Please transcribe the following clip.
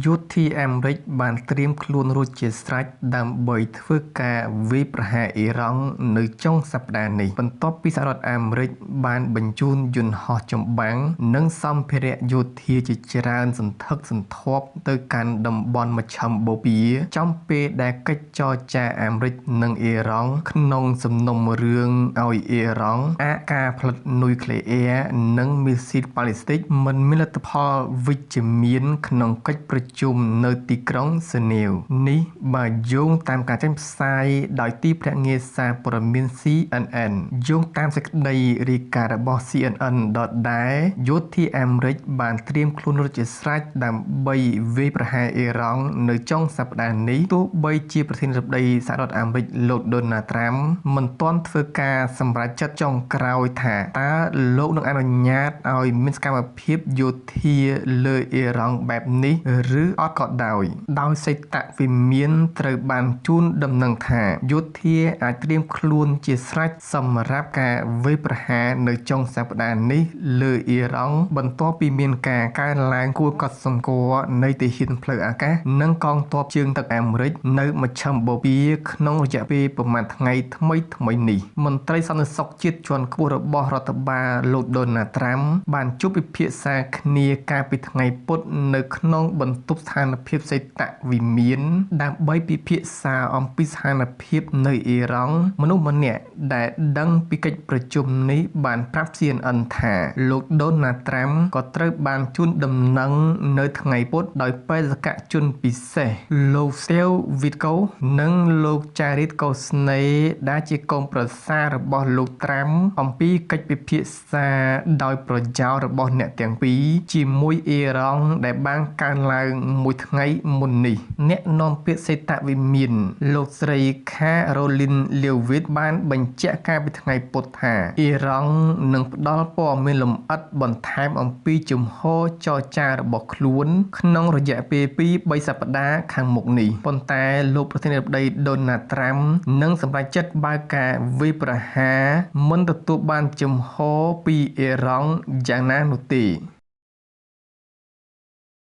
យោធាអាមេរិកបានត្រៀមខ្លួនរួចជាស្រេចដើម្បីធ្វើការវាយប្រហារអ៊ីរ៉ង់នៅចុងសប្តាហ៍នេះបន្ទាប់ពីសហរដ្ឋអាមេរិកបានបញ្ជូនយន្តហោះចម្បាំងនិងសម្ភារៈយោធាជាច្រើនសន្ធឹកសន្ធាប់ទៅកាន់តំបន់មជ្ឈិមបូព៌ាចំពេលដែលកិច្ចចរចាអាមេរិកនិងអ៊ីរ៉ង់ក្នុងសំណុំរឿងឲ្យអ៊ីរ៉ង់ការផលិតនុយក្លេអ៊ែរនិងមីស៊ីលប៉ាឡេស្ទិកមិនមានលទ្ធផលវិជ្ជមានក្នុងកិច្ចប្រជុំនៅទីក្រុងហ្សឺណែវនេះបើយោងតាមការចេញផ្សាយដោយទីភ្នាក់ងារសារព័ត៌មាន CNN យោងតាមសេចក្តីរាយការណ៍របស់ CNN ដដែលយោធាអាមេរិកបានត្រៀមខ្លួនរួចជាស្រេចដើម្បីវាយប្រហារអ៊ីរ៉ង់នៅចុងសប្តាហ៍នេះទោះបីជាប្រធានាធិបតីសហរដ្ឋអាមេរិកលោក Donald Trump មិនទាន់ធ្វើការសម្រេចចិត្តចុងក្រោយថាតើលោកនឹងអនុញ្ញាតឲ្យមានសកម្មភាពយោធាលើអ៊ីរ៉ង់បែបនេះឬអត់ក៏ដោយសេតវិមានត្រូវបានជូនដំណឹងថាយោធាអាចត្រៀមខ្លួនជាស្រេចសម្រាប់ការវាយប្រហារនៅចុងសប្តាហ៍នេះលើអ៊ីរ៉ង់បន្ទាប់ពីមានការកើនឡើងគួរកត់សម្គាល់នៃទាហានផ្លូវអាកាសនិងកងទ័ពជើងទឹកអាមេរិកនៅមជ្ឈិមបូព៌ាក្នុងរយៈពេលប្រមាណថ្ងៃថ្មីនេះមន្ត្រីសន្តិសុខជាតិជាន់ខ្ពស់របស់រដ្ឋបាលលោក Donald Trump បានជួបពិភាក្សាគ្នាកាលពីថ្ងៃពុធនៅក្នុងបន្ទប់ស្ថានភាពសេតវិមានដើម្បីពិភាក្សាអំពីស្ថានភាពនៅអ៊ីរ៉ង់មនុស្សម្នាក់ដែលដឹងពីកិច្ចប្រជុំនេះបានប្រាប់ CNN ថាលោក Donald Trump ក៏ត្រូវបានជូនដំណឹងនៅថ្ងៃពុធដោយបេសកជនពិសេសលោក Steve Witkoff និងលោក Jared Kushner ដែលជាកូនប្រសាររបស់លោក Trump អំពីកិច្ចពិភាក្សាដោយប្រយោលរបស់អ្នកទាំងពីរជាមួយអ៊ីរ៉ង់ដែលបានកើនឡើងមួយថ្ងៃមុននេះអ្នកនាំពាក្យសេតវិមានលោកស្រី Caroline Leavitt បានបញ្ជាក់កាលពីថ្ងៃពុធថាអ៊ីរ៉ង់នឹងផ្ដល់ព័ត៌មានលម្អិតបន្ថែមអំពីជំហរចរចារបស់ខ្លួនក្នុងរយៈពេល 2-3 សប្តាហ៍ខាងមុខនេះប៉ុន្តែលោកប្រធានាធិបតី Donald Trump នឹងសម្រេចចិត្តបើកការវាយប្រហារមិនទទួលបានជំហរពីអ៊ីរ៉ង់យ៉ាងណានោះទេ